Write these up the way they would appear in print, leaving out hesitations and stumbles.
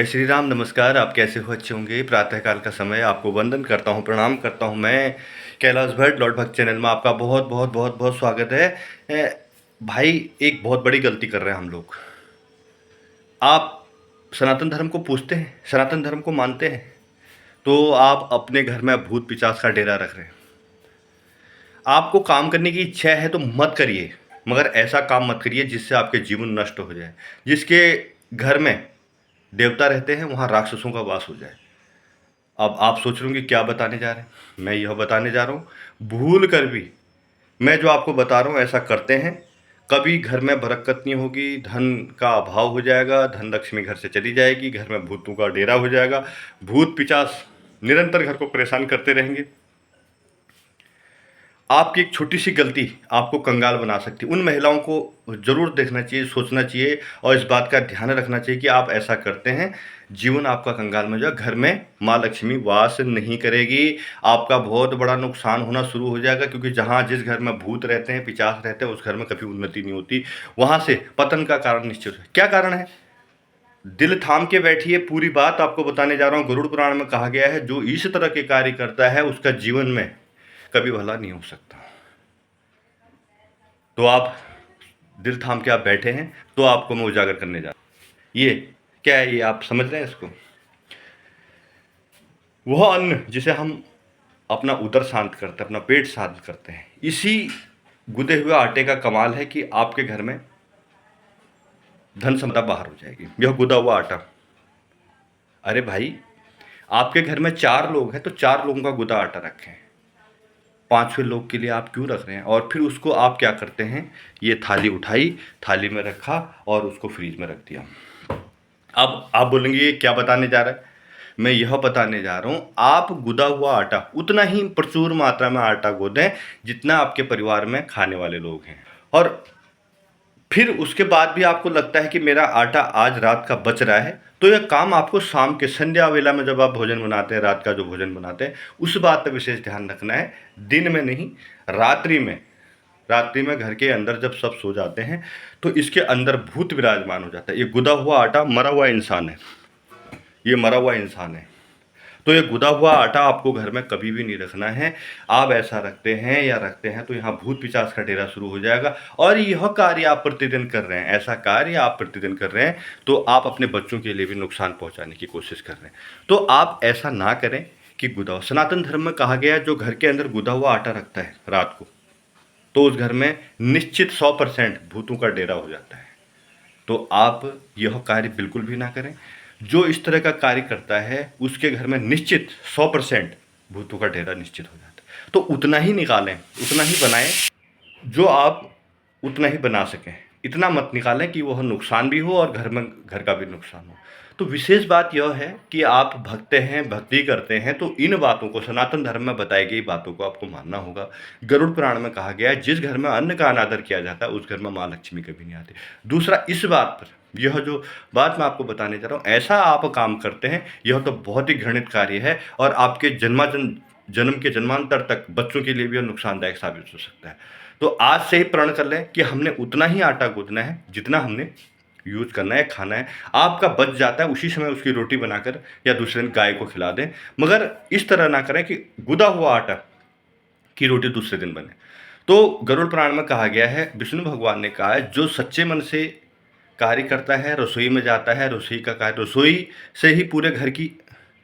जय श्री राम। नमस्कार। आप कैसे हो? अच्छे होंगे। प्रातःकाल का समय आपको वंदन करता हूँ, प्रणाम करता हूँ। मैं कैलाश भट्ट लॉर्ड भक्त चैनल में आपका बहुत बहुत बहुत बहुत स्वागत है। भाई, एक बहुत बड़ी गलती कर रहे हैं हम लोग। आप सनातन धर्म को पूजते हैं, सनातन धर्म को मानते हैं, तो आप अपने घर में भूत पिशाच का डेरा रख रहे हैं। आपको काम करने की इच्छा है तो मत करिए, मगर ऐसा काम मत करिए जिससे आपके जीवन नष्ट हो जाए। जिसके घर में देवता रहते हैं वहाँ राक्षसों का वास हो जाए। अब आप सोच रहे होंगे क्या बताने जा रहे हैं। मैं यह बताने जा रहा हूँ, भूल कर भी मैं जो आपको बता रहा हूँ ऐसा करते हैं, कभी घर में बरकत नहीं होगी, धन का अभाव हो जाएगा, धन लक्ष्मी घर से चली जाएगी, घर में भूतों का डेरा हो जाएगा, भूत पिशाच निरंतर घर को परेशान करते रहेंगे। आपकी एक छोटी सी गलती आपको कंगाल बना सकती है। उन महिलाओं को ज़रूर देखना चाहिए, सोचना चाहिए और इस बात का ध्यान रखना चाहिए कि आप ऐसा करते हैं, जीवन आपका कंगाल में जाए, घर में माँ लक्ष्मी वास नहीं करेगी, आपका बहुत बड़ा नुकसान होना शुरू हो जाएगा। क्योंकि जहाँ जिस घर में भूत रहते हैं, पिशाच रहते हैं, उस घर में कभी उन्नति नहीं होती, वहाँ से पतन का कारण निश्चित है। क्या कारण है? दिल थाम के बैठिए, पूरी बात आपको बताने जा रहा हूँ। गरुड़ पुराण में कहा गया है, जो इस तरह के कार्य करता है उसका जीवन में कभी भला नहीं हो सकता। तो आप दिल थाम के आप बैठे हैं, तो आपको मैं उजागर करने जा रहा हूं। ये क्या है? ये आप समझ रहे हैं इसको? वह अन्न जिसे हम अपना उदर शांत करते हैं, अपना पेट शांत करते हैं, इसी गुदे हुए आटे का कमाल है कि आपके घर में धन संपदा बाहर हो जाएगी। यह गुदा हुआ आटा। अरे भाई, आपके घर में 4 लोग हैं तो 4 लोगों का गुदा आटा रखें। 5वें लोग के लिए आप क्यों रख रहे हैं? और फिर उसको आप क्या करते हैं, ये थाली उठाई, थाली में रखा और उसको फ्रीज में रख दिया। अब आप बोलेंगे ये क्या बताने जा रहा है? मैं यह बताने जा रहा हूँ, आप गुदा हुआ आटा उतना ही प्रचुर मात्रा में आटा गोदें जितना आपके परिवार में खाने वाले लोग हैं। और फिर उसके बाद भी आपको लगता है कि मेरा आटा आज रात का बच रहा है, तो यह काम आपको शाम के संध्या वेला में जब आप भोजन बनाते हैं, रात का जो भोजन बनाते हैं, उस बात पर विशेष ध्यान रखना है। दिन में नहीं, रात्रि में। रात्रि में घर के अंदर जब सब सो जाते हैं तो इसके अंदर भूत विराजमान हो जाता है। ये गुदा हुआ आटा मरा हुआ इंसान है, ये मरा हुआ इंसान है। तो ये गुदा हुआ आटा आपको घर में कभी भी नहीं रखना है। आप ऐसा रखते हैं या रखते हैं तो यहाँ भूत पिशाच का डेरा शुरू हो जाएगा। और यह कार्य आप प्रतिदिन कर रहे हैं, ऐसा कार्य आप प्रतिदिन कर रहे हैं, तो आप अपने बच्चों के लिए भी नुकसान पहुँचाने की कोशिश कर रहे हैं। तो आप ऐसा ना करें कि गुदा। सनातन धर्म में कहा गया है, जो घर के अंदर गुदा हुआ आटा रखता है रात को, तो उस घर में निश्चित 100% भूतों का डेरा हो जाता है। तो आप यह कार्य बिल्कुल भी ना करें। जो इस तरह का कार्य करता है उसके घर में निश्चित 100% भूतों का डेरा निश्चित हो जाता है। तो उतना ही निकालें, उतना ही बनाएं जो आप उतना ही बना सकें। इतना मत निकालें कि वह नुकसान भी हो और घर का भी नुकसान हो। तो विशेष बात यह है कि आप भक्त हैं, भक्ति करते हैं, तो इन बातों को, सनातन धर्म में बताई गई बातों को आपको मानना होगा। गरुड़ पुराण में कहा गया है, जिस घर में अन्न का अनादर किया जाता है उस घर में माँ लक्ष्मी कभी नहीं आती। दूसरा, इस बात पर, यह जो बात मैं आपको बताने जा रहा हूँ, ऐसा आप काम करते हैं, यह तो बहुत ही घृणित कार्य है और आपके जन्म के जन्मांतर तक बच्चों के लिए भी यह नुकसानदायक साबित हो सकता है। तो आज से ही प्रण कर लें कि हमने उतना ही आटा गूंथना है जितना हमने यूज़ करना है, खाना है। आपका बच जाता है, उसी समय उसकी रोटी बनाकर या दूसरे दिन गाय को खिला दें, मगर इस तरह ना करें कि गुदा हुआ आटा की रोटी दूसरे दिन बने। तो गरुड़ पुराण में कहा गया है, विष्णु भगवान ने कहा है, जो सच्चे मन से कार्य करता है, रसोई में जाता है, रसोई का कार्य, रसोई से ही पूरे घर की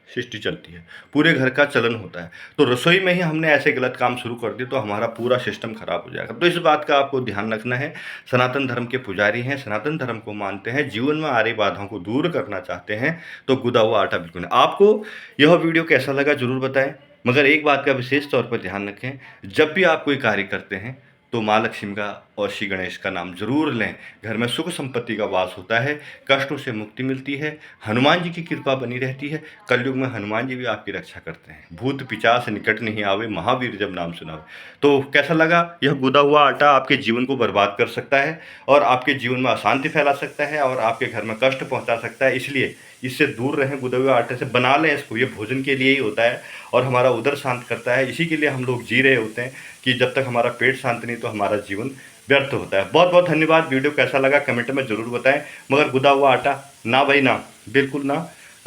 सृष्टि चलती है, पूरे घर का चलन होता है। तो रसोई में ही हमने ऐसे गलत काम शुरू कर दिए तो हमारा पूरा सिस्टम खराब हो जाएगा। तो इस बात का आपको ध्यान रखना है। सनातन धर्म के पुजारी हैं, सनातन धर्म को मानते हैं, जीवन में आ रही बाधाओं को दूर करना चाहते हैं, तो गुदा हुआ आटा बिल्कुल नहीं। आपको यह वीडियो कैसा लगा जरूर बताएं, मगर एक बात का विशेष तौर पर ध्यान रखें, जब भी आप कोई कार्य करते हैं तो माँ लक्ष्मी का और श्री गणेश का नाम जरूर लें। घर में सुख संपत्ति का वास होता है, कष्टों से मुक्ति मिलती है, हनुमान जी की कृपा बनी रहती है। कलयुग में हनुमान जी भी आपकी रक्षा करते हैं। भूत पिशाच निकट नहीं आवे, महावीर जब नाम सुनावे। तो कैसा लगा? यह गुदा हुआ आटा आपके जीवन को बर्बाद कर सकता है और आपके जीवन में अशांति फैला सकता है और आपके घर में कष्ट पहुँचा सकता है। इसलिए इससे दूर रहें। गुदे हुए आटे से बना लें इसको, ये भोजन के लिए ही होता है और हमारा उदर शांत करता है। इसी के लिए हम लोग जी रहे होते हैं कि जब तक हमारा पेट शांत नहीं तो हमारा जीवन व्यर्थ होता है। बहुत बहुत धन्यवाद। वीडियो कैसा लगा कमेंट में ज़रूर बताएं, मगर गुदा हुआ आटा ना भाई ना, बिल्कुल ना।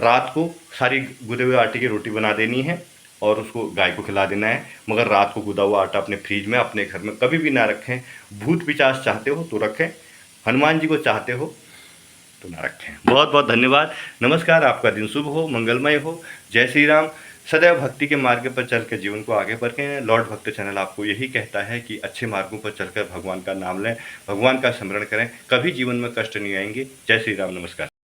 रात को सारी गुदे हुए आटे की रोटी बना देनी है और उसको गाय को खिला देना है। मगर रात को गुदा हुआ आटा अपने फ्रिज में अपने घर में कभी भी ना रखें। भूत पिशाच चाहते हो तो रखें, हनुमान जी को चाहते हो तो ना रखें। बहुत बहुत धन्यवाद। नमस्कार, आपका दिन शुभ हो, मंगलमय हो। जय श्री राम। सदैव भक्ति के मार्ग पर चल कर जीवन को आगे बढ़ें। लॉर्ड भक्त चैनल आपको यही कहता है कि अच्छे मार्गों पर चलकर भगवान का नाम लें, भगवान का स्मरण करें, कभी जीवन में कष्ट नहीं आएंगे। जय श्री राम। नमस्कार।